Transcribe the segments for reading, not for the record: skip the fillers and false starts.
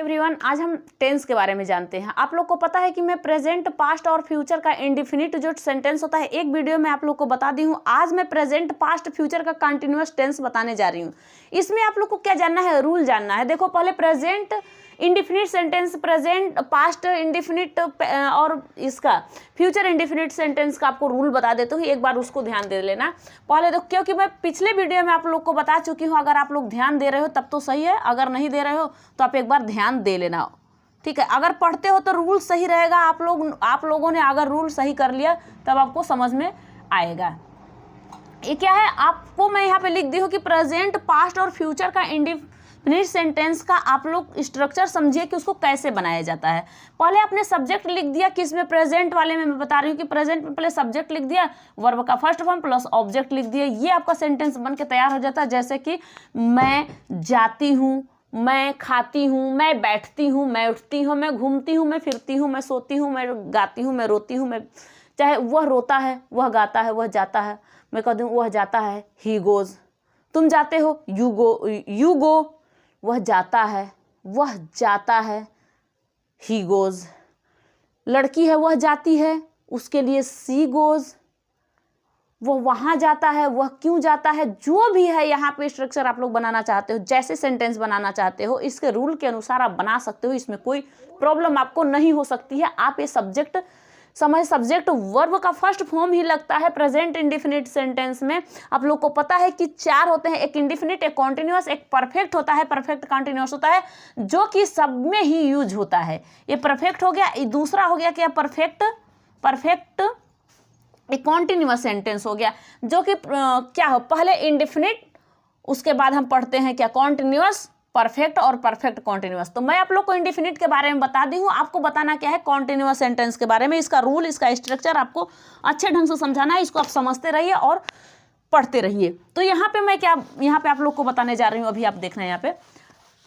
Everyone, आज हम tense के बारे में जानते हैं। आप लोग को पता है कि मैं प्रेजेंट, पास्ट और फ्यूचर का इंडिफिनिट जो सेंटेंस होता है एक वीडियो में आप लोग को बता दी हूँ। आज मैं प्रेजेंट, पास्ट, फ्यूचर का कंटिन्यूअस टेंस बताने जा रही हूँ। इसमें आप लोग को क्या जानना है, रूल जानना है। देखो, पहले present indefinite sentence, present, past indefinite और इसका फ्यूचर इंडिफिनिट सेंटेंस का आपको रूल बता देते हूँ, एक बार उसको ध्यान दे लेना पहले तो, क्योंकि मैं पिछले वीडियो में आप लोग को बता चुकी हूँ। अगर आप लोग ध्यान दे रहे हो तब तो सही है, अगर नहीं दे रहे हो तो आप एक बार ध्यान दे लेना, ठीक है। अगर पढ़ते हो तो रूल सही रहेगा। आप लोगों ने अगर रूल सही कर लिया तब आपको समझ में आएगा। ये क्या है, आपको मैं यहाँ पे लिख दी हूँ कि प्रेजेंट, पास्ट और फ्यूचर का इंडिफिनिट सेंटेंस का आप लोग स्ट्रक्चर समझिए कि उसको कैसे बनाया जाता है। पहले आपने सब्जेक्ट लिख दिया, किसमें, प्रेजेंट वाले में मैं बता रही हूँ कि प्रेजेंट में पहले सब्जेक्ट लिख दिया, वर्ब का फर्स्ट फॉर्म प्लस ऑब्जेक्ट लिख दिया, ये आपका सेंटेंस बन के तैयार हो जाता है। जैसे कि मैं जाती हूँ, मैं खाती हूँ, मैं बैठती हूँ, मैं उठती हूँ, मैं घूमती हूँ, मैं फिरती हूँ, मैं सोती हूँ, मैं गाती हूँ, मैं रोती हूँ, मैं, चाहे वह रोता है, वह गाता है, वह जाता है, मैं कह दूँ वह जाता है, ही गोज। तुम जाते हो, यू गो, वह जाता है, वह जाता है, ही गोज। लड़की है, वह जाती है, उसके लिए सी गोज। वो वहाँ जाता है, वह क्यों जाता है। जो भी है यहाँ पे स्ट्रक्चर आप लोग बनाना चाहते हो, जैसे सेंटेंस बनाना चाहते हो, इसके रूल के अनुसार आप बना सकते हो। इसमें कोई प्रॉब्लम आपको नहीं हो सकती है। आप ये सब्जेक्ट समझ, सब्जेक्ट वर्ब का फर्स्ट फॉर्म ही लगता है प्रेजेंट इंडिफिनिट सेंटेंस में। आप लोग को पता है कि 4 होते हैं, एक इंडिफिनिट, एक कॉन्टिन्यूअस, एक परफेक्ट होता है, परफेक्ट कॉन्टिन्यूअस होता है, जो कि सब में ही यूज होता है। ये परफेक्ट हो गया। दूसरा हो गया क्या, परफेक्ट एक कॉन्टिन्यूअस सेंटेंस हो गया, जो कि क्या हो, पहले इंडिफिनिट, उसके बाद हम पढ़ते हैं क्या, कॉन्टिन्यूअस, परफेक्ट और परफेक्ट कॉन्टिन्यूअस। तो मैं आप लोग को इंडिफिनिट के बारे में बता दी हूँ, आपको बताना क्या है, कॉन्टिन्यूअस सेंटेंस के बारे में। इसका रूल, इसका स्ट्रक्चर आपको अच्छे ढंग से समझाना है। इसको आप समझते रहिए और पढ़ते रहिए। तो यहाँ पे मैं क्या, यहाँ पे आप लोग को बताने जा रही हूँ, अभी आप देखना यहाँ पे।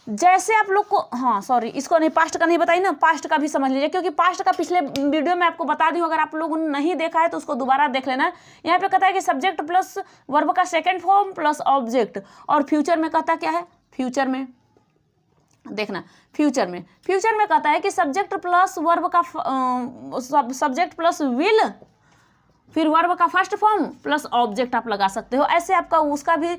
जैसे आप लोग को, हाँ सॉरी, इसको नहीं, पास्ट का नहीं बताई ना, पास्ट का भी समझ लीजिए, क्योंकि पास्ट का पिछले वीडियो में आपको बता दी हूँ। अगर आप लोगों ने नहीं देखा है तो उसको दोबारा देख लेना। यहाँ पे कहता है कि सब्जेक्ट प्लस वर्ब का सेकंड फॉर्म प्लस ऑब्जेक्ट, और फ्यूचर में कहता क्या है, फ्यूचर में देखना, फ्यूचर में कहता है कि सब्जेक्ट प्लस वर्ब का सब्जेक्ट प्लस विल, फिर वर्ब का फर्स्ट फॉर्म प्लस ऑब्जेक्ट आप लगा सकते हो। ऐसे आपका उसका भी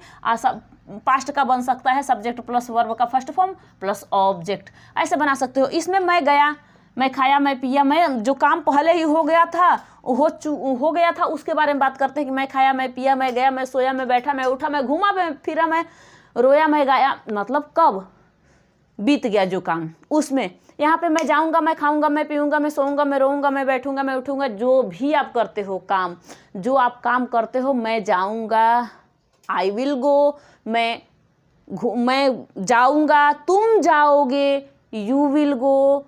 पास्ट का बन सकता है, सब्जेक्ट प्लस वर्ब का फर्स्ट फॉर्म प्लस ऑब्जेक्ट, ऐसे बना सकते हो। इसमें मैं गया, मैं खाया, मैं पिया, मैं जो काम पहले ही हो गया था, हो गया था, उसके बारे में बात करते हैं कि मैं खाया, मैं पिया, मैं गया, मैं सोया, मैं बैठा, मैं उठा, मैं घूमा, मैं फिरा, मैं रोया, मैं गाया, मतलब कब बीत गया जो काम, उसमें। यहाँ पे मैं जाऊँगा, मैं खाऊंगा, मैं पीऊँगा, मैं सोऊंगा, मैं रोऊंगा, मैं बैठूंगा, मैं उठूंगा, जो भी आप करते हो काम, जो आप काम करते हो, मैं जाऊँगा, आई विल गो, मैं जाऊँगा, तुम जाओगे, यू विल गो,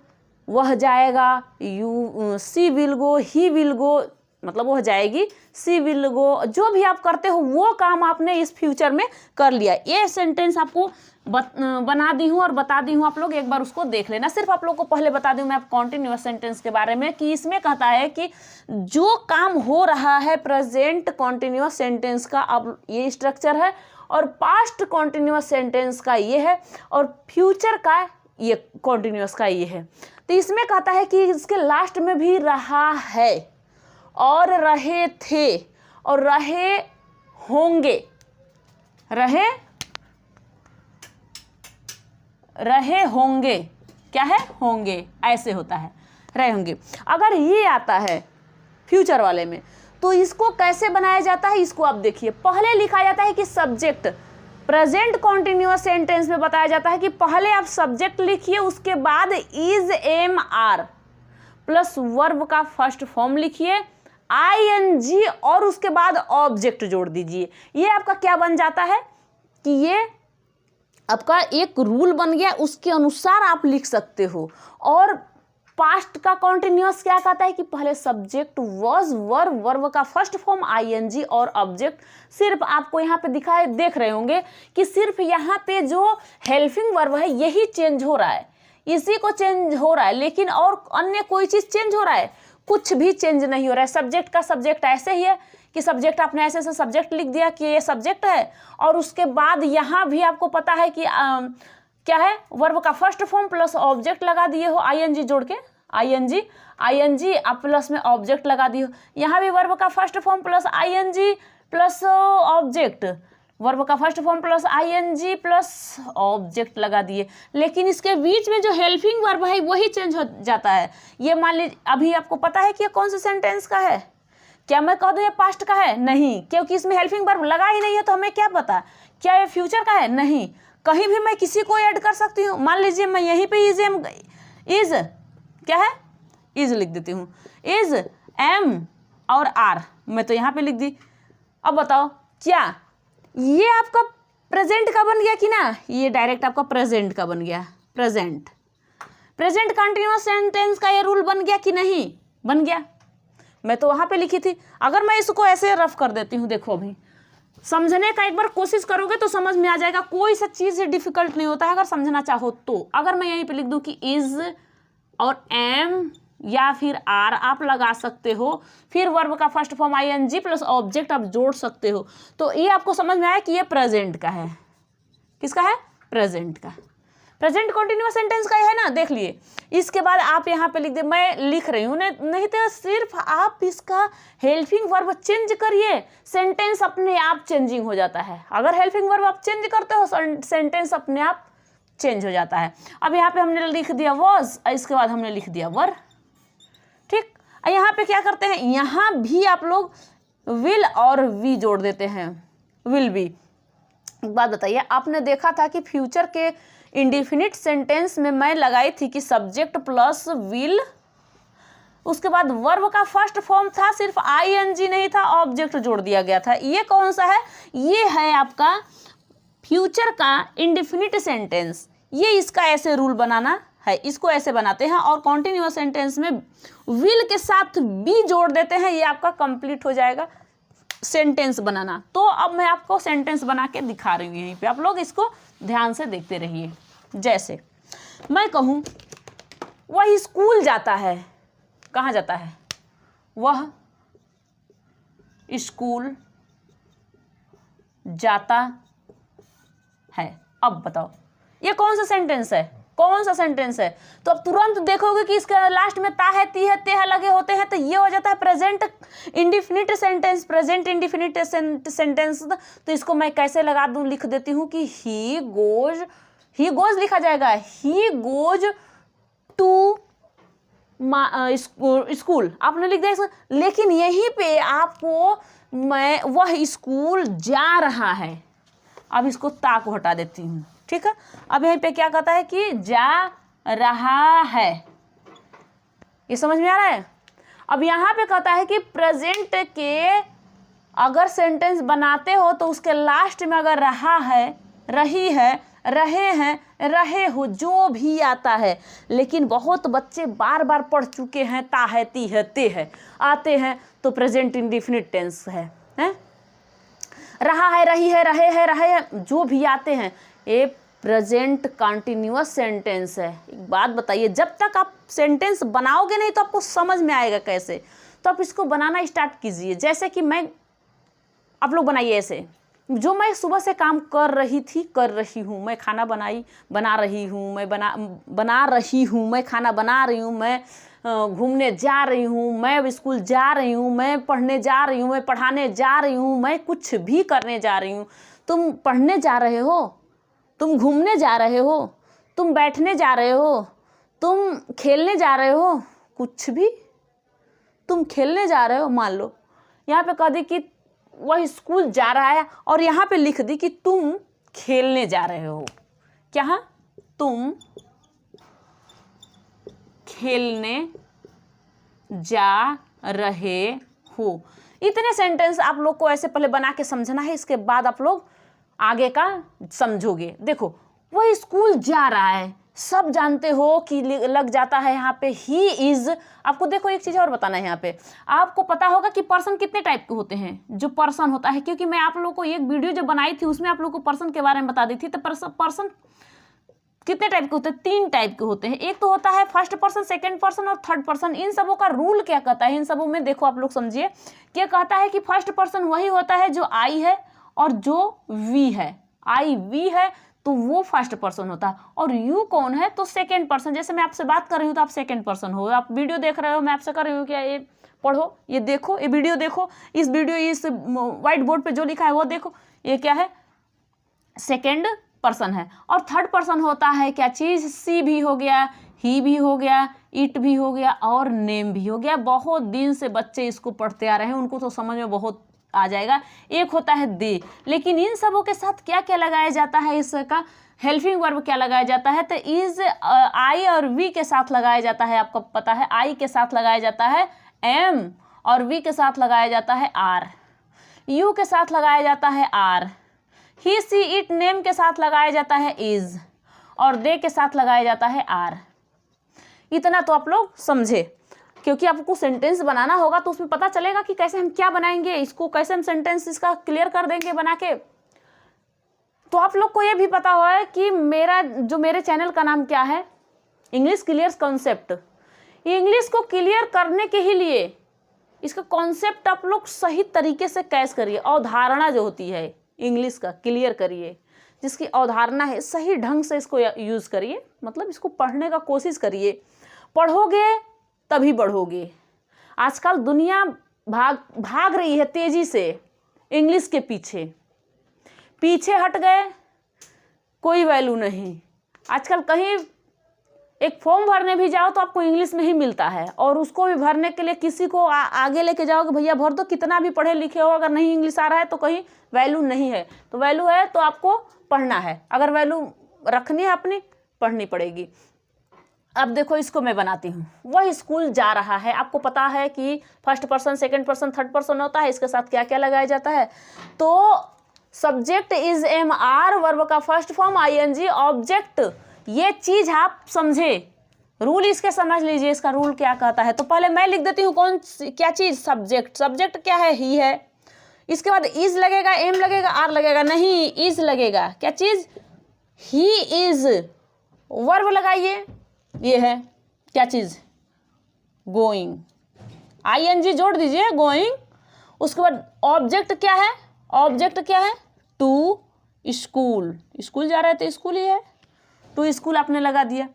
वह जाएगा, सी will go, he will go, मतलब वह जाएगी, सी विल गो। जो भी आप करते हो वो काम आपने इस फ्यूचर में कर लिया। ये सेंटेंस आपको बना दी हूँ और बता दी हूँ, आप लोग एक बार उसको देख लेना। सिर्फ आप लोग को पहले बता दूँ मैं आप कॉन्टिन्यूअस सेंटेंस के बारे में, कि इसमें कहता है कि जो काम हो रहा है प्रेजेंट कॉन्टिन्यूअस सेंटेंस का, अब ये स्ट्रक्चर है, और पास्ट कॉन्टिन्यूअस सेंटेंस का ये है, और फ्यूचर का ये कॉन्टिन्यूअस का ये है। तो इसमें कहता है कि इसके लास्ट में भी रहा है, और रहे थे, और रहे होंगे, रहे होंगे, क्या है, होंगे, ऐसे होता है, रहे होंगे। अगर ये आता है फ्यूचर वाले में, तो इसको कैसे बनाया जाता है, इसको आप देखिए। पहले लिखा जाता है कि सब्जेक्ट, प्रेजेंट कॉन्टिन्यूअस सेंटेंस में बताया जाता है कि पहले आप सब्जेक्ट लिखिए, उसके बाद is, am, are plus verb का फर्स्ट फॉर्म लिखिए, ING, और उसके बाद ऑब्जेक्ट जोड़ दीजिए। ये आपका क्या बन जाता है कि ये आपका एक रूल बन गया, उसके अनुसार आप लिख सकते हो। और पास्ट का कॉन्टिन्यूअस क्या कहता है कि पहले सब्जेक्ट वॉज, वर्ब का फर्स्ट फॉर्म ING और ऑब्जेक्ट। सिर्फ आपको यहाँ पे दिखाए, देख रहे होंगे कि सिर्फ यहाँ पे जो हेल्पिंग वर्ब है यही चेंज हो रहा है, इसी को चेंज हो रहा है, लेकिन और अन्य कोई चीज़ चेंज हो रहा है, कुछ भी चेंज नहीं हो रहा है। सब्जेक्ट का सब्जेक्ट ऐसे ही है कि सब्जेक्ट आपने ऐसे से सब्जेक्ट लिख दिया कि ये सब्जेक्ट है, और उसके बाद यहाँ भी आपको पता है कि क्या है, वर्ब का फर्स्ट फॉर्म प्लस ऑब्जेक्ट लगा दिए हो, आईएनजी जोड़ के, आईएनजी आप प्लस में ऑब्जेक्ट लगा दिए हो। यहाँ भी वर्ब का first form plus I N G plus object, verb का first form plus I N G plus object लगा दिए, लेकिन इसके बीच में जो हेल्पिंग वर्ब है वही चेंज हो जाता है। ये मान लीजिए अभी आपको पता है कि ये कौन से सेंटेंस का है, क्या मैं कह दूं ये पास्ट का है? नहीं, क्योंकि इसमें हेल्पिंग वर्ब लगा ही नहीं है, तो हमें क्या पता क्या ये फ्यूचर का है? नहीं, कहीं भी मैं किसी को ऐड कर सकती हूँ। मान लीजिए मैं यहीं पे इज क्या है, इज लिख देती हूँ, इज एम और आर, मैं तो यहाँ पे लिख दी। अब बताओ क्या ये आपका प्रेजेंट का बन गया कि ना? ये डायरेक्ट आपका प्रेजेंट का बन गया, प्रेजेंट कंटिन्यूअस सेंटेंस का ये रूल बन गया कि नहीं? बन गया। मैं तो वहाँ पे लिखी थी। अगर मैं इसको ऐसे रफ कर देती हूँ, देखो अभी समझने का एक बार कोशिश करोगे तो समझ में आ जाएगा, कोई सा चीज़ डिफिकल्ट नहीं होता है अगर समझना चाहो तो। अगर मैं यहीं पे लिख दूँ कि इज और एम या फिर आर आप लगा सकते हो, फिर वर्ब का first form I N G plus object आप जोड़ सकते हो, तो ये आपको समझ में आया कि ये प्रेजेंट का है। किसका है? प्रेजेंट का। प्रेजेंट कॉन्टिन्यूअस सेंटेंस का है ना, देख लिए। इसके बाद आप यहाँ पे लिख दे, मैं लिख रही हूँ नहीं तो सिर्फ आप इसका हेल्पिंग वर्ब चेंज करिए, सेंटेंस अपने आप चेंजिंग हो जाता है। अगर हेल्पिंग वर्ब आप चेंज करते हो सेंटेंस अपने आप चेंज हो जाता है। अब यहाँ पे हमने लिख दिया वॉज, इसके बाद हमने लिख दिया वर, ठीक। यहाँ पे क्या करते हैं, यहाँ भी आप लोग विल और वी जोड़ देते हैं, विल बी। एक बात बताइए, आपने देखा था कि फ्यूचर के इंडिफिनिट सेंटेंस में मैं लगाई थी कि सब्जेक्ट प्लस विल, उसके बाद वर्ब का फर्स्ट फॉर्म था, सिर्फ आईएनजी नहीं था, ऑब्जेक्ट जोड़ दिया गया था। ये कौन सा है? ये है आपका फ्यूचर का इंडिफिनिट सेंटेंस। ये इसका ऐसे रूल बनाना है, इसको ऐसे बनाते हैं और कॉन्टिन्यूअस सेंटेंस में विल के साथ बी जोड़ देते हैं, ये आपका कंप्लीट हो जाएगा सेंटेंस बनाना। तो अब मैं आपको सेंटेंस बना के दिखा रही हूँ यहीं पे, आप लोग इसको ध्यान से देखते रहिए। जैसे मैं कहूँ वह स्कूल जाता है, कहाँ जाता है? वह स्कूल जाता है। अब बताओ ये कौन सा सेंटेंस है? कौन सा सेंटेंस है? तो अब तुरंत देखोगे कि इसके लास्ट में ता है, ती है, ते है लगे होते हैं, तो ये हो जाता है present indefinite sentence, present indefinite sentence. तो इसको मैं कैसे लगा दूं, लिख देती हूँ कि ही गोज लिखा जाएगा, ही गोज टू स्कूल, आपने लिख दिया। लेकिन यहीं पे आपको वह स्कूल जा रहा है, अब इसको ता को हटा देती हूँ, ठीक है। अब यहीं पे क्या कहता है कि जा रहा है, ये समझ में आ रहा है। अब यहाँ पे कहता है कि प्रेजेंट के अगर सेंटेंस बनाते हो तो उसके लास्ट में अगर रहा है, रही है, रहे हैं, रहे हो, जो भी आता है। लेकिन बहुत बच्चे बार बार पढ़ चुके हैं ता है, ती है, ते है आते हैं, तो प्रेजेंट इंडिफिनिट टेंस है? रहा है, रही है, रहे हैं, रहे हैं, जो भी आते हैं, ये प्रेजेंट कंटिन्यूअस सेंटेंस है। एक बात बताइए, जब तक आप सेंटेंस बनाओगे नहीं तो आपको समझ में आएगा कैसे, तो आप इसको बनाना स्टार्ट कीजिए। जैसे कि आप लोग बनाइए ऐसे, जो मैं सुबह से काम कर रही हूँ, मैं खाना बना रही हूँ, मैं बना रही हूँ, मैं खाना बना रही हूँ, मैं घूमने जा रही हूँ, मैं स्कूल जा रही हूँ, मैं पढ़ने जा रही हूँ, मैं पढ़ाने जा रही हूँ, मैं कुछ भी करने जा रही हूँ। तुम पढ़ने जा रहे हो, तुम घूमने जा रहे हो, तुम बैठने जा रहे हो, तुम खेलने जा रहे हो, कुछ भी तुम खेलने जा रहे हो। मान लो यहाँ पे कह दी कि वह स्कूल जा रहा है और यहाँ पे लिख दी कि तुम खेलने जा रहे हो। क्या? तुम खेलने जा रहे हो। इतने सेंटेंस आप लोग को ऐसे पहले बना के समझना है, इसके बाद आप लोग आगे का समझोगे। देखो वह स्कूल जा रहा है, सब जानते हो कि लग जाता है यहाँ पे ही इज। आपको देखो एक चीज़ और बताना है, यहाँ पे आपको पता होगा कि पर्सन कितने टाइप के होते हैं। जो पर्सन होता है, क्योंकि मैं आप लोगों को एक वीडियो जो बनाई थी उसमें आप लोगों को पर्सन के बारे में बता दी थी। तो पर्सन कितने टाइप के होते हैं? 3 टाइप के होते हैं। एक तो होता है फर्स्ट पर्सन, सेकंड पर्सन और थर्ड पर्सन। इन सबों का रूल क्या कहता है, इन सबों में देखो आप लोग समझिए। क्या कहता है कि फर्स्ट पर्सन वही होता है जो आई है और जो वी है। आई वी है तो वो फर्स्ट पर्सन होता है। और यू कौन है, तो सेकेंड पर्सन। जैसे मैं आपसे बात कर रही हूँ तो आप सेकेंड पर्सन हो, आप वीडियो देख रहे हो, मैं आपसे कर रही हूँ क्या ये पढ़ो, ये देखो, ये वीडियो देखो, इस वीडियो इस व्हाइट बोर्ड पे जो लिखा है वो देखो, ये क्या है, सेकेंड पर्सन है। और थर्ड पर्सन होता है क्या चीज़, सी भी हो गया, ही भी हो गया, इट भी हो गया और नेम भी हो गया। बहुत दिन से बच्चे इसको पढ़ते आ रहे हैं, उनको तो समझ में बहुत आ जाएगा। एक होता है दे, लेकिन इन सबों के साथ क्या क्या लगाया जाता है, इसका हेल्पिंग वर्ब क्या लगाया जाता है, तो इज आई और वी के साथ लगाया जाता है। आपको पता है आई के साथ लगाया जाता है एम, और वी के साथ लगाया जाता है आर, यू के साथ लगाया जाता है are, he she it name के साथ लगाया जाता है इज, और दे के साथ लगाया जाता है आर। इतना तो आप लोग समझे, क्योंकि आपको सेंटेंस बनाना होगा तो उसमें पता चलेगा कि कैसे हम क्या बनाएंगे, इसको कैसे हम सेंटेंस इसका क्लियर कर देंगे बना के। तो आप लोग को ये भी पता हुआ है कि मेरे चैनल का नाम क्या है, इंग्लिश क्लियर कॉन्सेप्ट। इंग्लिश को क्लियर करने के ही लिए इसका कॉन्सेप्ट आप लोग सही तरीके से कैच करिए, अवधारणा जो होती है इंग्लिश का क्लियर करिए, जिसकी अवधारणा है सही ढंग से इसको यूज़ करिए, मतलब इसको पढ़ने का कोशिश करिए। पढ़ोगे तभी बढ़ोगे। आजकल दुनिया भाग रही है तेजी से इंग्लिश के पीछे, पीछे हट गए, कोई वैल्यू नहीं। आजकल कहीं एक फॉर्म भरने भी जाओ तो आपको इंग्लिश में ही मिलता है, और उसको भी भरने के लिए किसी को आगे लेके जाओगे, भैया भर दो, कितना भी पढ़े लिखे हो, अगर नहीं इंग्लिश आ रहा है तो कहीं वैल्यू नहीं है। तो वैल्यू है तो आपको पढ़ना है, अगर वैल्यू रखनी है अपनी, पढ़नी पड़ेगी। अब देखो इसको मैं बनाती हूँ, वह स्कूल जा रहा है। आपको पता है कि first person, second person, third person होता है, इसके साथ क्या क्या लगाया जाता है। तो subject is am are, verb का फर्स्ट फॉर्म आईएनजी, ऑब्जेक्ट। ये चीज आप समझे, रूल इसके समझ लीजिए, इसका रूल क्या कहता है। तो पहले मैं लिख देती हूँ क्या चीज, सब्जेक्ट। सब्जेक्ट क्या है, ही है। इसके बाद इज लगेगा, एम लगेगा, आर लगेगा, नहीं इज लगेगा। क्या चीज, ही इज। वर्ब लगाइए, ये है क्या चीज, गोइंग, आईएनजी जोड़ दीजिए, गोइंग। उसके बाद ऑब्जेक्ट क्या है, ऑब्जेक्ट क्या है, टू स्कूल, स्कूल जा रहे थे, स्कूल ही है, टू स्कूल आपने लगा दिया।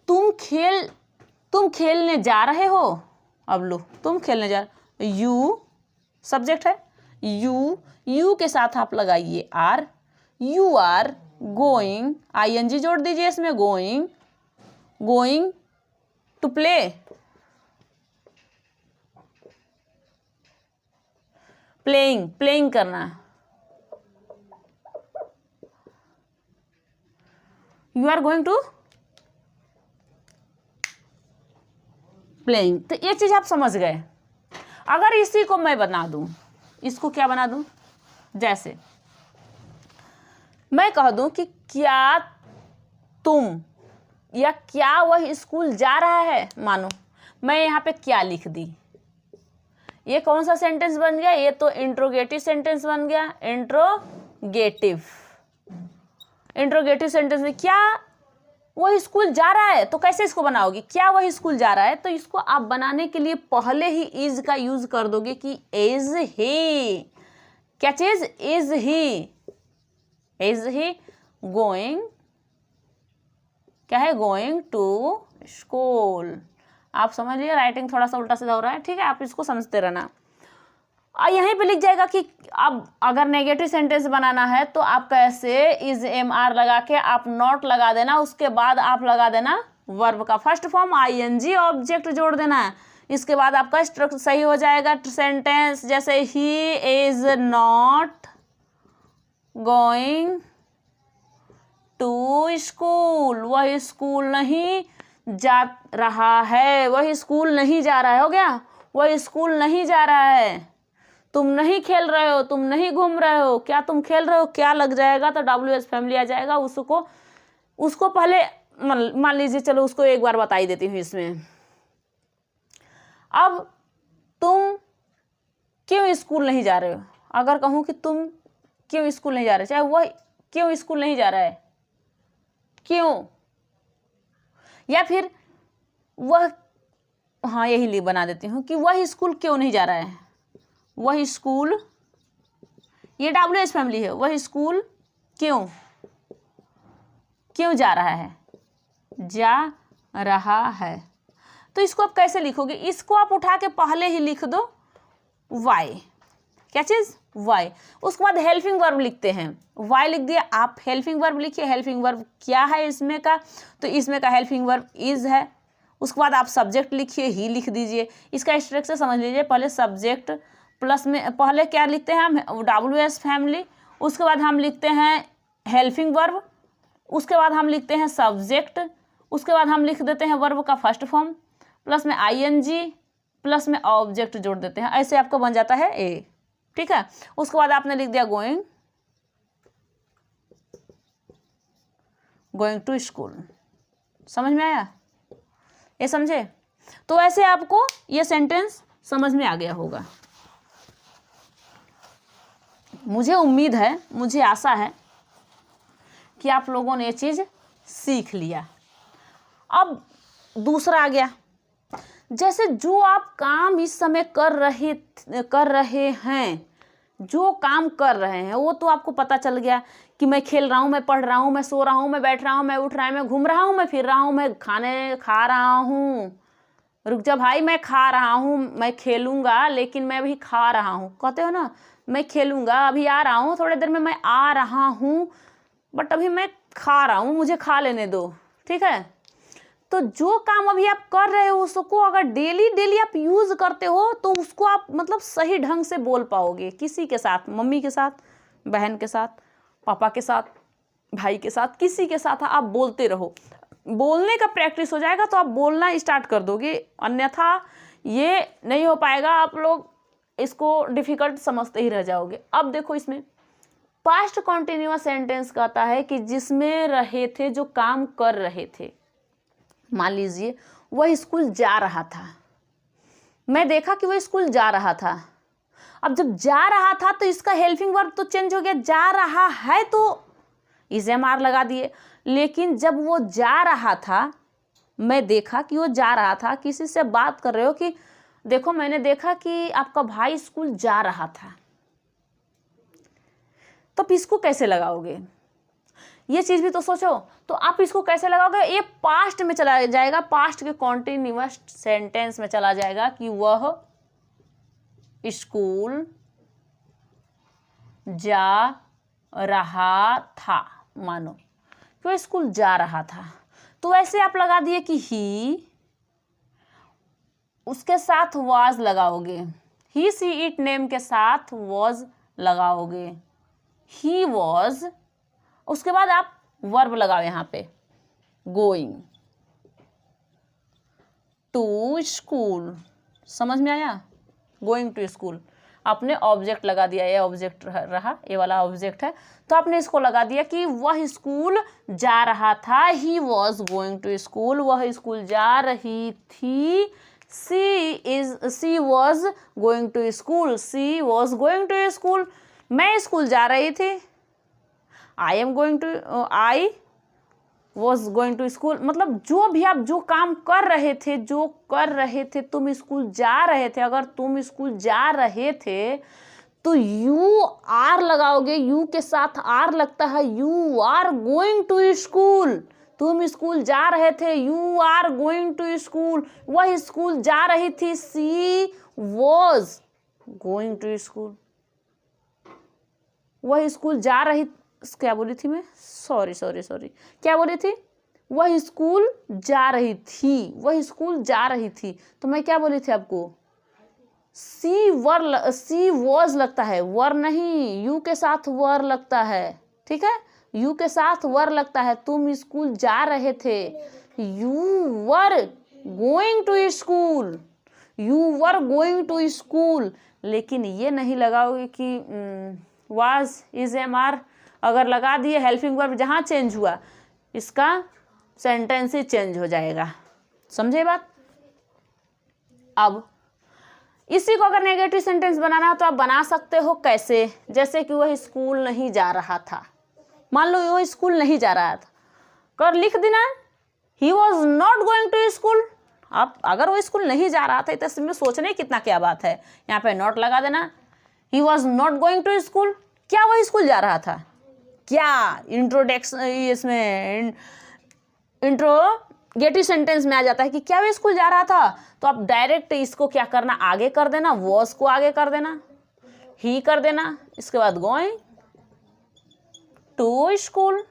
तुम खेलने जा रहे हो, अब लो तुम खेलने जा रहे, यू सब्जेक्ट है, यू के साथ आप लगाइए are, you are going, I N G जोड़ दीजिए इसमें, गोइंग टू प्ले, प्लेइंग करना, you are going to playing. तो ये चीज आप समझ गए। अगर इसी को मैं बना दूं, इसको क्या बना दूं, जैसे मैं कह दूं कि क्या तुम, या क्या वह स्कूल जा रहा है, मानो मैं यहाँ पे क्या लिख दी, ये कौन सा सेंटेंस बन गया, ये तो इंट्रोगेटिव सेंटेंस बन गया। इंट्रोगेटिव सेंटेंस में क्या वह स्कूल जा रहा है, तो कैसे इसको बनाओगे, क्या वह स्कूल जा रहा है। तो इसको आप बनाने के लिए पहले ही इज का यूज कर दोगे कि इज ही, क्या चीज, इज ही गोइंग, क्या है, गोइंग टू स्कूल। आप समझ लिया, राइटिंग थोड़ा सा उल्टा सीधा हो रहा है, ठीक है, आप इसको समझते रहना। और यहीं पे लिख जाएगा कि अब अगर नेगेटिव सेंटेंस बनाना है तो आप कैसे, इज एम आर लगा के आप नॉट लगा देना, उसके बाद आप लगा देना वर्ब का फर्स्ट फॉर्म आईएनजी, ऑब्जेक्ट जोड़ देना है। इसके बाद आपका स्ट्रक्चर सही हो जाएगा सेंटेंस। जैसे he is not going to school, वह स्कूल नहीं जा रहा है, वह स्कूल नहीं जा रहा है, हो गया, वह स्कूल नहीं जा रहा है। तुम नहीं खेल रहे हो, तुम नहीं घूम रहे हो, क्या तुम खेल रहे हो, क्या लग जाएगा तो WH फैमिली आ जाएगा। उसको पहले मान लीजिए, चलो उसको एक बार बता ही देती हूँ इसमें। अब तुम क्यों स्कूल नहीं जा रहे हो, अगर कहूँ कि तुम क्यों स्कूल नहीं जा रहे, चाहे वह क्यों स्कूल नहीं जा रहा है, क्यों, या फिर वह, हाँ यही बना देती हूँ कि वह स्कूल क्यों नहीं जा रहा है, वह स्कूल, ये WH फैमिली है, वह स्कूल क्यों क्यों जा रहा है, जा रहा है। तो इसको आप कैसे लिखोगे, इसको आप उठा के पहले ही लिख दो वाई, क्या चीज़, वाई। उसके बाद हेल्पिंग वर्ब लिखते हैं, वाई लिख दिया, आप हेल्पिंग वर्ब लिखिए। हेल्पिंग वर्ब क्या है इसमें का, तो इसमें का हेल्पिंग वर्ब इज है। उसके बाद आप सब्जेक्ट लिखिए, ही लिख दीजिए। इसका स्ट्रक्चर समझ लीजिए, पहले सब्जेक्ट प्लस में पहले क्या लिखते हैं हम, WS फैमिली। उसके बाद हम लिखते हैं हेल्पिंग वर्ब, उसके बाद हम लिखते हैं सब्जेक्ट, उसके बाद हम लिख देते हैं वर्ब का फर्स्ट फॉर्म, प्लस में ING, प्लस में ऑब्जेक्ट जोड़ देते हैं। ऐसे आपको बन जाता है ए, ठीक है। उसके बाद आपने लिख दिया गोइंग टू स्कूल। समझ में आया, ये समझे। तो ऐसे आपको ये सेंटेंस समझ में आ गया होगा। मुझे उम्मीद है, मुझे आशा है कि आप लोगों ने ये चीज़ सीख लिया। अब दूसरा आ गया, जैसे जो आप काम इस समय कर रहे हैं, जो काम कर रहे हैं वो तो आपको पता चल गया कि मैं खेल रहा हूँ, मैं पढ़ रहा हूँ, मैं सो रहा हूँ, मैं बैठ रहा हूँ, मैं उठ रहा हूँ, मैं घूम रहा हूँ, मैं फिर रहा हूँ, मैं खाने खा रहा हूँ। रुक जा भाई, मैं खा रहा हूँ, मैं खेलूँगा लेकिन मैं अभी खा रहा हूँ, कहते हो ना, मैं खेलूँगा अभी आ रहा हूँ, थोड़ी देर में मैं आ रहा हूँ, बट अभी मैं खा रहा हूँ, मुझे खा लेने दो, ठीक है। तो जो काम अभी आप कर रहे हो उसको अगर डेली आप यूज़ करते हो तो उसको आप मतलब सही ढंग से बोल पाओगे। किसी के साथ, मम्मी के साथ, बहन के साथ, पापा के साथ, भाई के साथ, किसी के साथ आप बोलते रहो, बोलने का प्रैक्टिस हो जाएगा तो आप बोलना स्टार्ट कर दोगे, अन्यथा ये नहीं हो पाएगा, आप लोग इसको डिफ़िकल्ट समझते ही रह जाओगे। अब देखो, इसमें पास्ट कॉन्टिन्यूअस सेंटेंस कहता है कि जिसमें रहे थे, जो काम कर रहे थे। मान लीजिए वह स्कूल जा रहा था, मैं देखा कि वह स्कूल जा रहा था। अब जब जा रहा था तो इसका हेल्पिंग वर्ब तो चेंज हो गया, जा रहा है तो ISMR लगा दिए। लेकिन जब वो जा रहा था, मैं देखा कि वो जा रहा था, किसी से बात कर रहे हो कि देखो मैंने देखा कि आपका भाई स्कूल जा रहा था, तो इसको कैसे लगाओगे, ये चीज़ भी तो सोचो। तो आप इसको कैसे लगाओगे, ये पास्ट में चला जाएगा, पास्ट के कॉन्टिन्यूअस सेंटेंस में चला जाएगा कि वह स्कूल जा रहा था। मानो कि वह स्कूल जा रहा था, तो वैसे आप लगा दिए कि ही, उसके साथ वाज लगाओगे, ही सी इट नेम के साथ वाज लगाओगे, ही वाज। उसके बाद आप वर्ब लगाओ यहाँ पे, गोइंग टू स्कूल। समझ में आया, गोइंग टू स्कूल। आपने ऑब्जेक्ट लगा दिया, ये ऑब्जेक्ट रहा, ये वाला ऑब्जेक्ट है, तो आपने इसको लगा दिया कि वह स्कूल जा रहा था, he was going to school, वह स्कूल जा रही थी, she was going to school, she was going to school, मैं स्कूल जा रही थी, I was going to school. मतलब जो भी आप जो काम कर रहे थे, तुम स्कूल जा रहे थे, अगर तुम स्कूल जा रहे थे तो यू आर लगाओगे, यू के साथ आर लगता है, you are going to school, तुम स्कूल जा रहे थे, you are going to school, वह स्कूल जा रही थी, she was going to school, वह स्कूल जा रही, क्या बोली थी मैं, सॉरी क्या बोली थी, वह स्कूल जा रही थी, वह स्कूल जा रही थी, तो मैं क्या बोली थी आपको, सी वॉज लगता है, वर नहीं, यू के साथ वर लगता है, ठीक है, यू के साथ वर लगता है, तुम स्कूल जा रहे थे, you were going to school, you were going to school. लेकिन ये नहीं लगाओगे कि वाज ISMR, अगर लगा दिए हेल्पिंग वर्ब जहाँ चेंज हुआ, इसका सेंटेंस ही चेंज हो जाएगा। समझे बात। अब इसी को अगर नेगेटिव सेंटेंस बनाना हो तो आप बना सकते हो कैसे, जैसे कि वह स्कूल नहीं जा रहा था, मान लो वह स्कूल नहीं जा रहा था, कर लिख देना he was not going to school. आप अगर वो स्कूल नहीं जा रहा था तो इसमें सोचने कितना क्या बात है, यहाँ पे नॉट लगा देना, he was not going to school, क्या वह स्कूल जा रहा था, क्या इंट्रोडक्शन, इसमें इंट्रोगेटिव सेंटेंस में आ जाता है कि क्या वे स्कूल जा रहा था, तो आप डायरेक्ट इसको क्या करना, आगे कर देना, वॉज को आगे कर देना, ही कर देना, इसके बाद गोइंग टू स्कूल।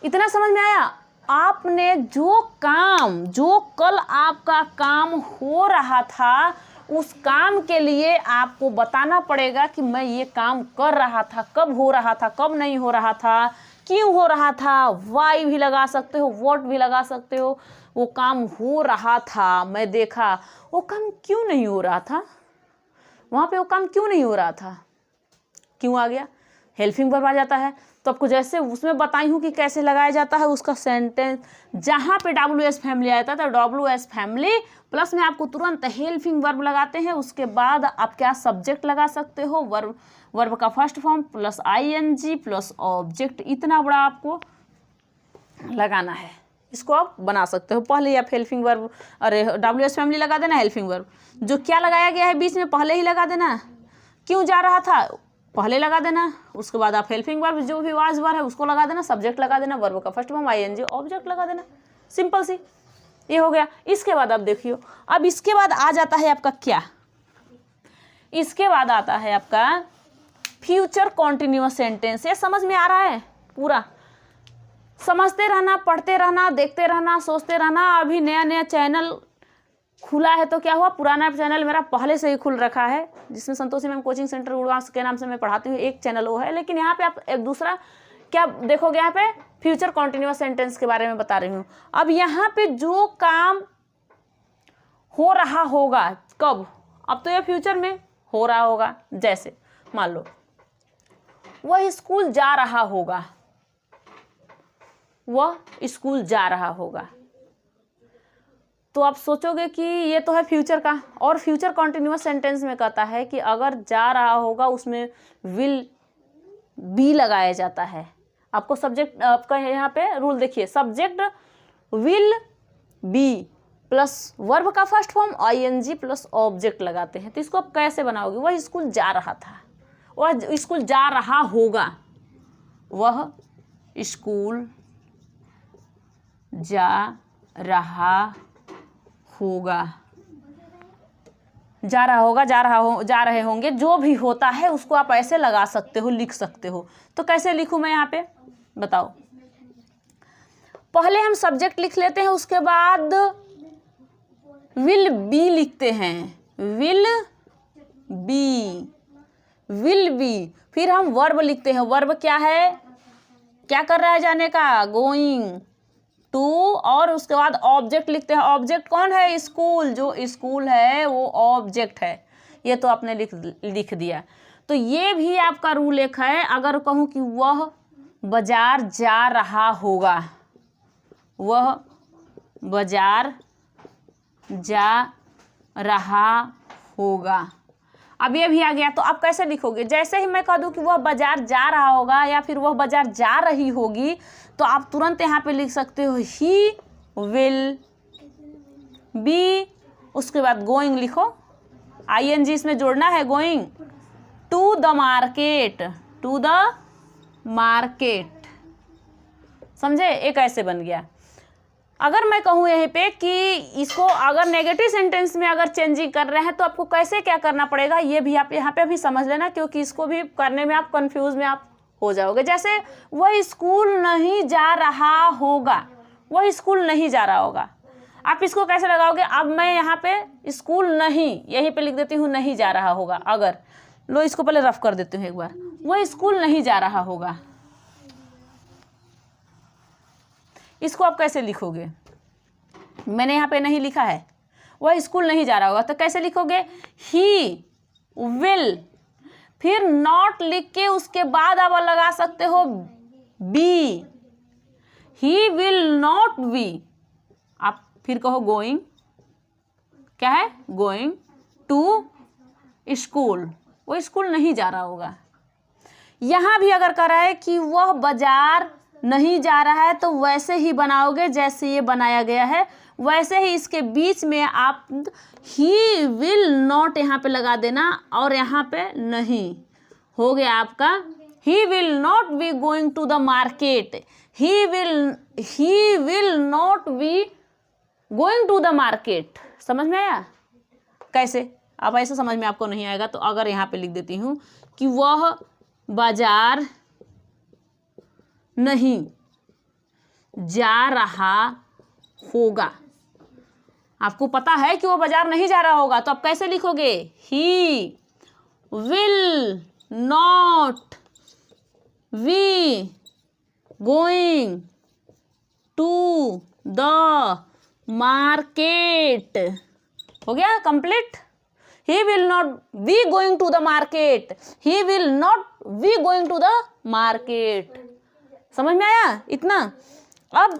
इतना समझ में आया? आपने जो कल आपका काम हो रहा था, उस काम के लिए आपको बताना पड़ेगा कि मैं ये काम कर रहा था, कब हो रहा था, कब नहीं हो रहा था, क्यों हो रहा था। वाई भी लगा सकते हो, व्हाट भी लगा सकते हो। वो काम हो रहा था, मैं देखा, वो काम क्यों नहीं हो रहा था, वहाँ पे वो काम क्यों नहीं हो रहा था, क्यों आ गया, हेल्पिंग वर्ब आ जाता है। तो आपको जैसे उसमें बताई हूँ कि कैसे लगाया जाता है उसका सेंटेंस, जहाँ पे WS फैमिली आता था, WS फैमिली प्लस में आपको तुरंत हेल्पिंग वर्ब लगाते हैं। उसके बाद आप क्या सब्जेक्ट लगा सकते हो, वर्ब का first form plus ING plus object, इतना बड़ा आपको लगाना है। इसको आप बना सकते हो। पहले आप हेल्पिंग वर्ब, अरे WS फैमिली लगा देना, हेल्पिंग वर्ब जो क्या लगाया गया है बीच में पहले ही लगा देना, क्यों जा रहा था पहले लगा देना, उसके बाद आप हेल्पिंग वर्ब जो भी वाज वर्ब है उसको लगा देना, सब्जेक्ट लगा देना, वर्ब का फर्स्ट फॉर्म ING ऑब्जेक्ट लगा देना, सिंपल सी, ये हो गया। इसके बाद आप देखियो, अब इसके बाद आ जाता है आपका क्या, इसके बाद आता है आपका फ्यूचर कॉन्टिन्यूअस सेंटेंस। ये समझ में आ रहा है? पूरा समझते रहना, पढ़ते रहना, देखते रहना, सोचते रहना। अभी नया नया चैनल खुला है तो क्या हुआ, पुराना चैनल मेरा पहले से ही खुल रखा है जिसमें Santoshi ma'am coaching centre Gurgaon के नाम से मैं पढ़ाती हूँ, एक चैनल वो है। लेकिन यहाँ पे आप एक दूसरा क्या देखोगे, यहाँ पे फ्यूचर कॉन्टिन्यूअस सेंटेंस के बारे में बता रही हूँ। अब यहाँ पे जो काम हो रहा होगा कब, अब तो ये फ्यूचर में हो रहा होगा। जैसे मान लो वह स्कूल जा रहा होगा, वह स्कूल जा रहा होगा, तो आप सोचोगे कि ये तो है फ्यूचर का। और फ्यूचर कॉन्टिन्यूअस सेंटेंस में कहता है कि अगर जा रहा होगा उसमें विल बी लगाया जाता है। आपको सब्जेक्ट, आपका यहाँ पे रूल देखिए, subject will be plus verb का first form ING plus object लगाते हैं। तो इसको आप कैसे बनाओगे, वह स्कूल जा रहा था, वह स्कूल जा रहा होगा, वह स्कूल जा रहा होगा, जा रहा होगा, जा रहे होंगे, जो भी होता है उसको आप ऐसे लगा सकते हो, लिख सकते हो। तो कैसे लिखूं मैं यहाँ पे बताओ? पहले हम सब्जेक्ट लिख लेते हैं, उसके बाद विल बी लिखते हैं, विल बी, फिर हम वर्ब लिखते हैं। वर्ब क्या है, क्या कर रहा है जाने का, गोइंग टू, और उसके बाद ऑब्जेक्ट लिखते हैं। ऑब्जेक्ट कौन है, स्कूल, जो स्कूल है वो ऑब्जेक्ट है। ये तो आपने लिख दिया। तो ये भी आपका रूल एक है। अगर कहूँ कि वह बाजार जा रहा होगा, वह बाजार जा रहा होगा, अब ये भी आ गया। तो आप कैसे लिखोगे, जैसे ही मैं कह दूं कि वह बाजार जा रहा होगा या फिर वह बाजार जा रही होगी, तो आप तुरंत यहाँ पे लिख सकते हो ही विल बी, उसके बाद गोइंग लिखो, ING इसमें जोड़ना है, going to the market, to the market, समझे? एक ऐसे बन गया। अगर मैं कहूँ यहीं पे कि इसको अगर नेगेटिव सेंटेंस में अगर चेंजिंग कर रहे हैं तो आपको कैसे क्या करना पड़ेगा, ये भी आप यहाँ पे भी समझ लेना, क्योंकि इसको भी करने में आप कंफ्यूज में आप हो जाओगे। जैसे वह स्कूल नहीं जा रहा होगा, वह स्कूल नहीं जा रहा होगा, आप इसको कैसे लगाओगे? अब मैं यहाँ पे स्कूल नहीं, यहीं पे लिख देती हूँ नहीं जा रहा होगा। अगर लो इसको पहले रफ कर देती हूँ एक बार, वह स्कूल नहीं जा रहा होगा, इसको आप कैसे लिखोगे? मैंने यहाँ पे नहीं लिखा है, वह स्कूल नहीं जा रहा होगा, तो कैसे लिखोगे? ही विल, फिर नॉट लिख के उसके बाद आप लगा सकते हो be, he will not be. आप फिर कहो गोइंग, क्या है, गोइंग टू स्कूल, वो स्कूल नहीं जा रहा होगा। यहाँ भी अगर कह रहा है कि वह बाजार नहीं जा रहा है, तो वैसे ही बनाओगे जैसे ये बनाया गया है, वैसे ही इसके बीच में आप ही विल नॉट यहाँ पे लगा देना और यहाँ पे नहीं, हो गया आपका he will not be going to the market, he will not be going to the market. समझ में आया? कैसे? अब ऐसे समझ में आपको नहीं आएगा तो अगर यहाँ पे लिख देती हूँ कि वह बाजार नहीं जा रहा होगा। आपको पता है कि वो बाजार नहीं जा रहा होगा, तो आप कैसे लिखोगे? He will not be going to the market. हो गया complete? He will not be going to the market, he will not be going to the market. समझ में आया इतना? अब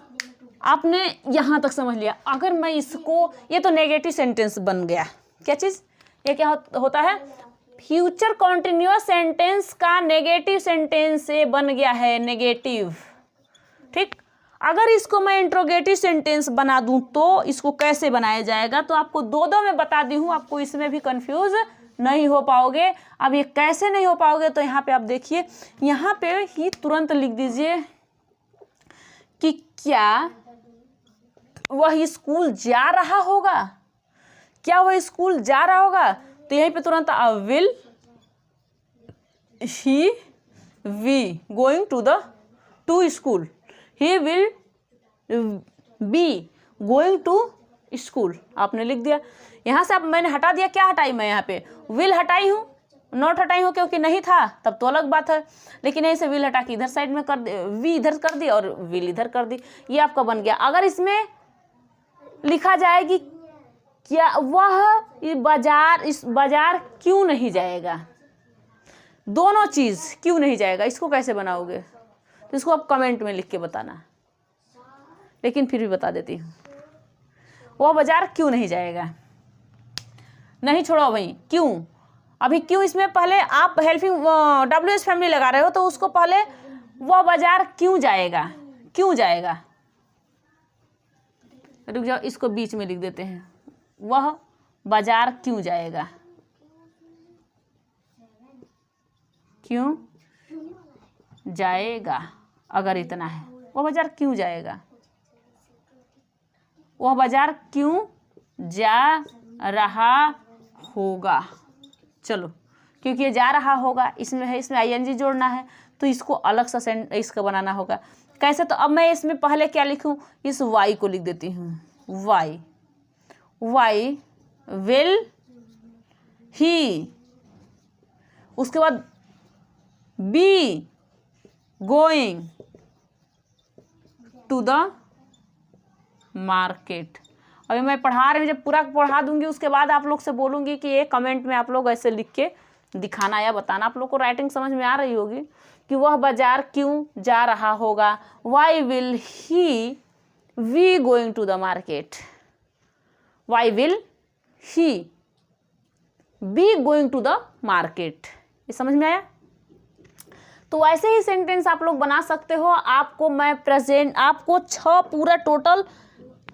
आपने यहाँ तक समझ लिया। अगर मैं इसको, ये तो नेगेटिव सेंटेंस बन गया। क्या चीज़? ये क्या होता है? फ्यूचर कॉन्टिन्यूअस सेंटेंस का नेगेटिव सेंटेंस से बन गया है नेगेटिव। ठीक, अगर इसको मैं इंट्रोगेटिव सेंटेंस बना दूं तो इसको कैसे बनाया जाएगा, तो आपको दो में बता दी हूँ, आपको इसमें भी कंफ्यूज नहीं हो पाओगे। अब ये कैसे नहीं हो पाओगे, तो यहाँ पे आप देखिए, यहाँ पे ही तुरंत लिख दीजिए कि क्या वह स्कूल जा रहा होगा। क्या वह स्कूल जा रहा होगा, तो यहीं पे तुरंत will he be going to school, he will be going to school. आपने लिख दिया। यहाँ से अब मैंने हटा दिया। क्या हटाई मैं? यहाँ पे विल हटाई हूँ, नॉट हटाई हूँ क्योंकि नहीं था, तब तो अलग बात है। लेकिन ऐसे विल हटा के इधर साइड में कर दे, वी इधर कर दी और विल इधर कर दी, ये आपका बन गया। अगर इसमें लिखा जाएगी क्या वह इस बाजार क्यों नहीं जाएगा, दोनों चीज क्यों नहीं जाएगा, इसको कैसे बनाओगे? तो इसको आप कमेंट में लिख के बताना, लेकिन फिर भी बता देती हूँ। वह बाजार क्यों नहीं जाएगा, नहीं छोड़ो भाई, क्यों? अभी क्यों इसमें पहले आप हेल्पिंग WH फैमिली लगा रहे हो, तो उसको पहले वह बाजार क्यों जाएगा, क्यों जाएगा। रुक जाओ, इसको बीच में लिख देते हैं, वह बाजार क्यों जाएगा, क्यों जाएगा। अगर इतना है, वह बाजार क्यों जाएगा, वह बाजार क्यों जा रहा होगा। चलो, क्योंकि ये जा रहा होगा इसमें है, इसमें ING जोड़ना है, तो इसको अलग सा इसका बनाना होगा। कैसे? तो अब मैं इसमें पहले क्या लिखूं, इस वाई को लिख देती हूँ, वाई विल ही, उसके बाद be going to the market. अभी मैं पढ़ा रही हूँ, जब पूरा पढ़ा दूंगी उसके बाद आप लोग से बोलूँगी कि ये कमेंट में आप लोग ऐसे लिख के दिखाना या बताना। आप लोग को राइटिंग समझ में आ रही होगी कि वह बाजार क्यों जा रहा होगा। Why will he be going to the market, why will he be going to the market. ये समझ में आया? तो ऐसे ही सेंटेंस आप लोग बना सकते हो। आपको मैं आपको 6 पूरा टोटल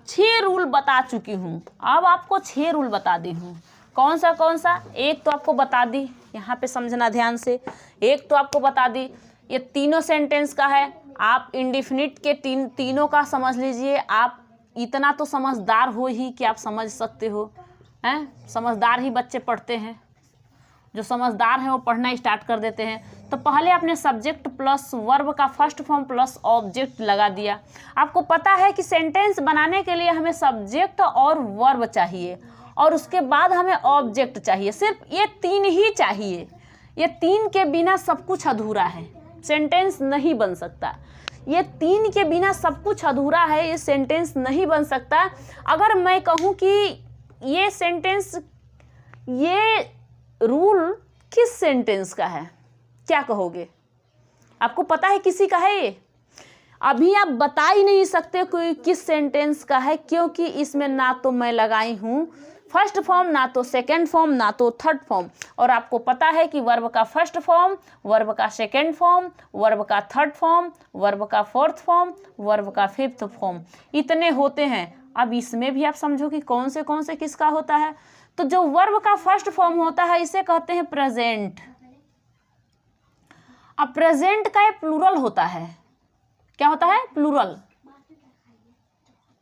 6 रूल बता चुकी हूँ। अब आपको 6 रूल बता दी हूँ। कौन सा? एक तो आपको बता दी, यहाँ पे समझना ध्यान से। एक तो आपको बता दी, ये तीनों सेंटेंस का है। आप इंडिफिनिट के तीनों का समझ लीजिए। आप इतना तो समझदार हो ही कि आप समझ सकते हो, हैं? समझदार ही बच्चे पढ़ते हैं, जो समझदार हैं वो पढ़ना स्टार्ट कर देते हैं। तो पहले आपने सब्जेक्ट प्लस वर्ब का फर्स्ट फॉर्म प्लस ऑब्जेक्ट लगा दिया। आपको पता है कि सेंटेंस बनाने के लिए हमें सब्जेक्ट और वर्ब चाहिए और उसके बाद हमें ऑब्जेक्ट चाहिए। सिर्फ ये 3 ही चाहिए। ये 3 के बिना सब कुछ अधूरा है, सेंटेंस नहीं बन सकता। ये 3 के बिना सब कुछ अधूरा है, ये सेंटेंस नहीं बन सकता। अगर मैं कहूँ कि ये सेंटेंस, ये रूल किस सेंटेंस का है, क्या कहोगे? आपको पता है किसी का है ये? अभी आप बता ही नहीं सकते कोई किस सेंटेंस का है, क्योंकि इसमें ना तो मैं लगाई हूँ फर्स्ट फॉर्म, ना तो सेकंड फॉर्म, ना तो थर्ड फॉर्म। और आपको पता है कि वर्ब का फर्स्ट फॉर्म, वर्ब का सेकंड फॉर्म, वर्ब का थर्ड फॉर्म, वर्ब का फोर्थ फॉर्म, वर्ब का फिफ्थ फॉर्म, इतने होते हैं। अब इसमें भी आप समझो कि कौन से किसका होता है। तो जो वर्ब का फर्स्ट फॉर्म होता है इसे कहते हैं प्रेजेंट। अब प्रेजेंट का ये प्लूरल होता है, क्या होता है?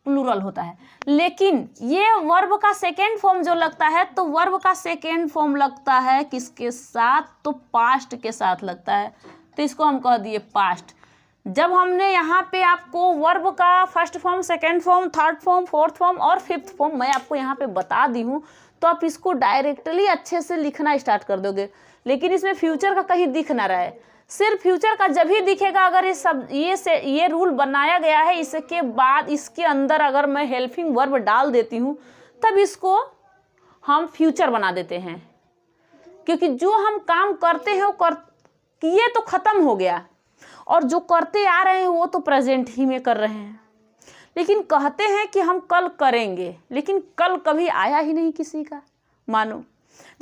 प्लूरल होता है। लेकिन ये वर्ब का सेकेंड फॉर्म जो लगता है, तो वर्ब का सेकेंड फॉर्म लगता है किसके साथ? तो पास्ट के साथ लगता है। तो इसको हम कह दिए पास्ट। जब हमने यहाँ पे आपको वर्ब का first form, second form, third form, fourth form और फिफ्थ फॉर्म मैं आपको यहाँ पे बता दी हूँ, तो आप इसको डायरेक्टली अच्छे से लिखना स्टार्ट कर दोगे। लेकिन इसमें फ्यूचर का कहीं दिख ना रहा है, सिर्फ फ्यूचर का जब ही दिखेगा अगर ये रूल बनाया गया है। इसके बाद इसके अंदर अगर मैं हेल्पिंग वर्ब डाल देती हूँ तब इसको हम फ्यूचर बना देते हैं, क्योंकि जो हम काम करते हैं वो किए तो खत्म हो गया, और जो करते आ रहे हैं वो तो प्रेजेंट ही में कर रहे हैं। लेकिन कहते हैं कि हम कल करेंगे, लेकिन कल कभी आया ही नहीं किसी का। मानो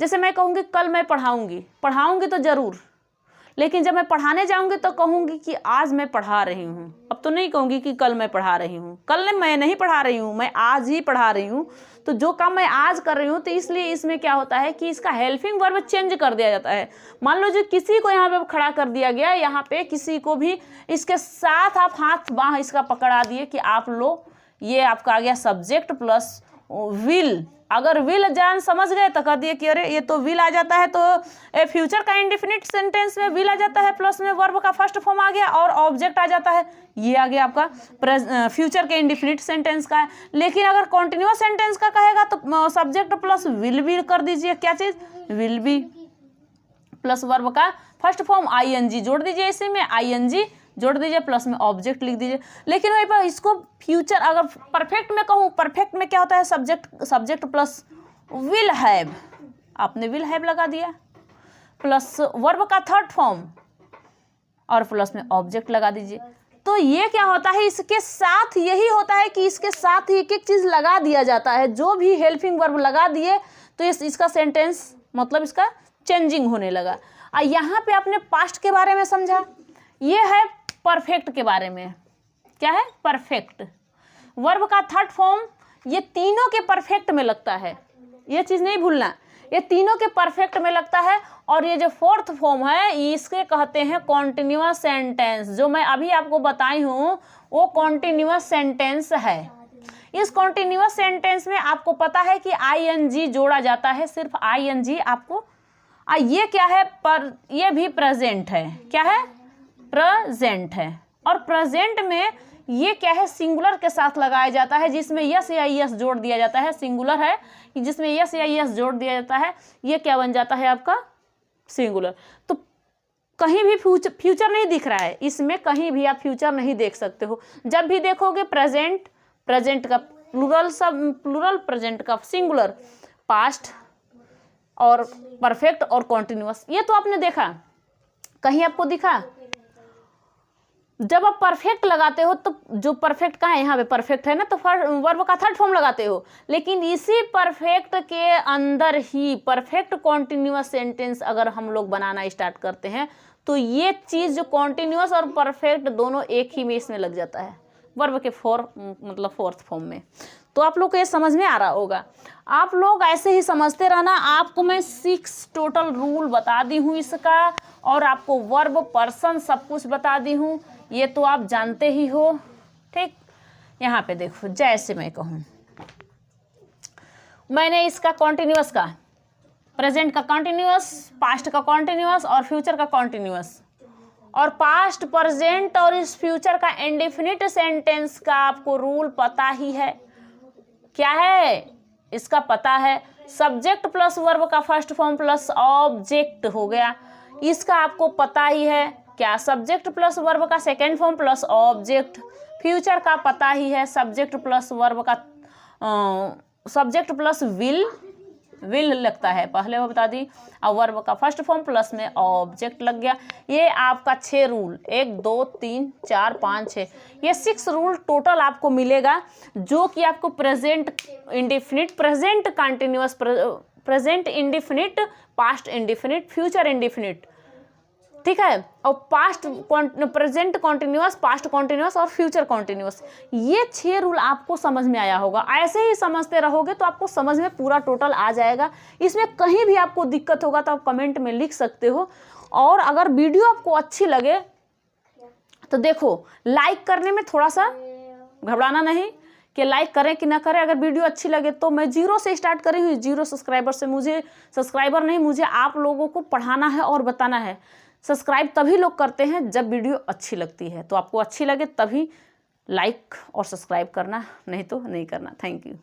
जैसे मैं कहूँगी कल मैं पढ़ाऊँगी तो ज़रूर, लेकिन जब मैं पढ़ाने जाऊंगी तो कहूंगी कि आज मैं पढ़ा रही हूँ। अब तो नहीं कहूंगी कि कल मैं पढ़ा रही हूँ। कल मैं नहीं पढ़ा रही हूँ, मैं आज ही पढ़ा रही हूँ। तो जो काम मैं आज कर रही हूँ, तो इसलिए इसमें क्या होता है कि इसका हेल्पिंग वर्ब चेंज कर दिया जाता है। मान लो जो किसी को यहाँ पे खड़ा कर दिया गया, यहाँ पे किसी को भी इसके साथ आप हाथ बाँह इसका पकड़ा दिए कि आप लो, ये आपका आ गया सब्जेक्ट प्लस विल। अगर विल जान समझ गए तो कह दिए कि अरे ये तो विल आ जाता है, तो फ्यूचर का इंडेफिनिट सेंटेंस में विल आ जाता है, प्लस में वर्ब का फर्स्ट फॉर्म आ गया और ऑब्जेक्ट आ जाता है। ये आ गया आपका फ्यूचर के इंडेफिनिट सेंटेंस का है। लेकिन अगर कॉन्टिन्यूअस सेंटेंस का कहेगा तो सब्जेक्ट प्लस विल बी कर दीजिए, क्या चीज़? विल बी प्लस वर्ब का फर्स्ट फॉर्म आईएनजी जोड़ दीजिए, इसी में आईएनजी जोड़ दीजिए, प्लस में ऑब्जेक्ट लिख दीजिए। लेकिन वहीं पर इसको फ्यूचर अगर परफेक्ट में कहूँ, परफेक्ट में क्या होता है? सब्जेक्ट प्लस विल हैव, आपने विल हैव लगा दिया, प्लस वर्ब का थर्ड फॉर्म और प्लस में ऑब्जेक्ट लगा दीजिए। तो ये क्या होता है? इसके साथ यही होता है कि इसके साथ ही एक एक चीज़ लगा दिया जाता है। जो भी हेल्पिंग वर्ब लगा दिए तो इसका सेंटेंस मतलब इसका चेंजिंग होने लगा। यहाँ पे आपने पास्ट के बारे में समझा, ये है परफेक्ट के बारे में। क्या है? परफेक्ट। वर्ब का थर्ड फॉर्म ये तीनों के परफेक्ट में लगता है, ये चीज़ नहीं भूलना, ये तीनों के परफेक्ट में लगता है। और ये जो फोर्थ फॉर्म है इसके कहते हैं कॉन्टिन्यूअस सेंटेंस। जो मैं अभी आपको बताई हूँ वो कॉन्टिन्यूअस सेंटेंस है। इस कॉन्टिन्यूअस सेंटेंस में आपको पता है कि आईएनजी जोड़ा जाता है, सिर्फ आईएनजी आपको। ये क्या है? ये भी प्रेजेंट है। क्या है? प्रेजेंट है। और प्रेजेंट में ये क्या है? सिंगुलर के साथ लगाया जाता है, जिसमें यस या यस जोड़ दिया जाता है। सिंगुलर है जिसमें यस या यस जोड़ दिया जाता है, ये क्या बन जाता है? आपका सिंगुलर। तो कहीं भी फ्यूचर नहीं दिख रहा है इसमें, कहीं भी आप फ्यूचर नहीं देख सकते हो। जब भी देखोगे प्रेजेंट का प्लूरल, प्रेजेंट का सिंगुलर, पास्ट और परफेक्ट और कॉन्टिन्यूअस, ये तो आपने देखा। कहीं आपको दिखा? जब आप परफेक्ट लगाते हो तो जो परफेक्ट कहाँ है? यहाँ पे परफेक्ट है ना, तो वर्ब का थर्ड फॉर्म लगाते हो। लेकिन इसी परफेक्ट के अंदर ही परफेक्ट कॉन्टिन्यूअस सेंटेंस अगर हम लोग बनाना स्टार्ट करते हैं तो ये चीज़ जो कॉन्टिन्यूअस और परफेक्ट दोनों एक ही में इसमें लग जाता है, वर्ब के फोर्थ फॉर्म में। तो आप लोग को ये समझ में आ रहा होगा। आप लोग ऐसे ही समझते रहना। आपको मैं 6 टोटल रूल बता दी हूँ इसका, और आपको वर्ब, पर्सन सब कुछ बता दी हूँ, ये तो आप जानते ही हो। ठीक, यहाँ पे देखो, जैसे मैं कहूँ, मैंने इसका कॉन्टिन्यूअस का, प्रेजेंट का कॉन्टिन्यूअस, पास्ट का कॉन्टिन्यूअस और फ्यूचर का कॉन्टिन्यूअस, और पास्ट, प्रेजेंट और इस फ्यूचर का इंडेफिनिट सेंटेंस का आपको रूल पता ही है। क्या है? इसका पता है सब्जेक्ट प्लस वर्ब का फर्स्ट फॉर्म प्लस ऑब्जेक्ट हो गया, इसका आपको पता ही है। क्या? सब्जेक्ट प्लस वर्ब का second form plus object. Future का पता ही है, सब्जेक्ट प्लस वर्ब का सब्जेक्ट प्लस विल लगता है, पहले वो बता दी, और वर्ब का फर्स्ट फॉर्म प्लस में ऑब्जेक्ट लग गया। ये आपका 6 रूल, 1 2 3 4 5 6, ये 6 रूल टोटल आपको मिलेगा, जो कि आपको present indefinite, present continuous, present indefinite, past indefinite, future indefinite, ठीक है। और past, present continuous, past continuous और फ्यूचर कॉन्टिन्यूअस, ये 6 रूल आपको समझ में आया होगा। ऐसे ही समझते रहोगे तो आपको समझ में पूरा टोटल आ जाएगा। इसमें कहीं भी आपको दिक्कत होगा तो आप कमेंट में लिख सकते हो। और अगर वीडियो आपको अच्छी लगे तो देखो, लाइक करने में थोड़ा सा घबराना नहीं कि लाइक करें कि ना करें। अगर वीडियो अच्छी लगे तो मैं 0 से स्टार्ट करी हुई, 0 सब्सक्राइबर से। मुझे सब्सक्राइबर नहीं, मुझे आप लोगों को पढ़ाना है और बताना है। सब्सक्राइब तभी लोग करते हैं जब वीडियो अच्छी लगती है। तो आपको अच्छी लगे तभी लाइक और सब्सक्राइब करना, नहीं तो नहीं करना। Thank you.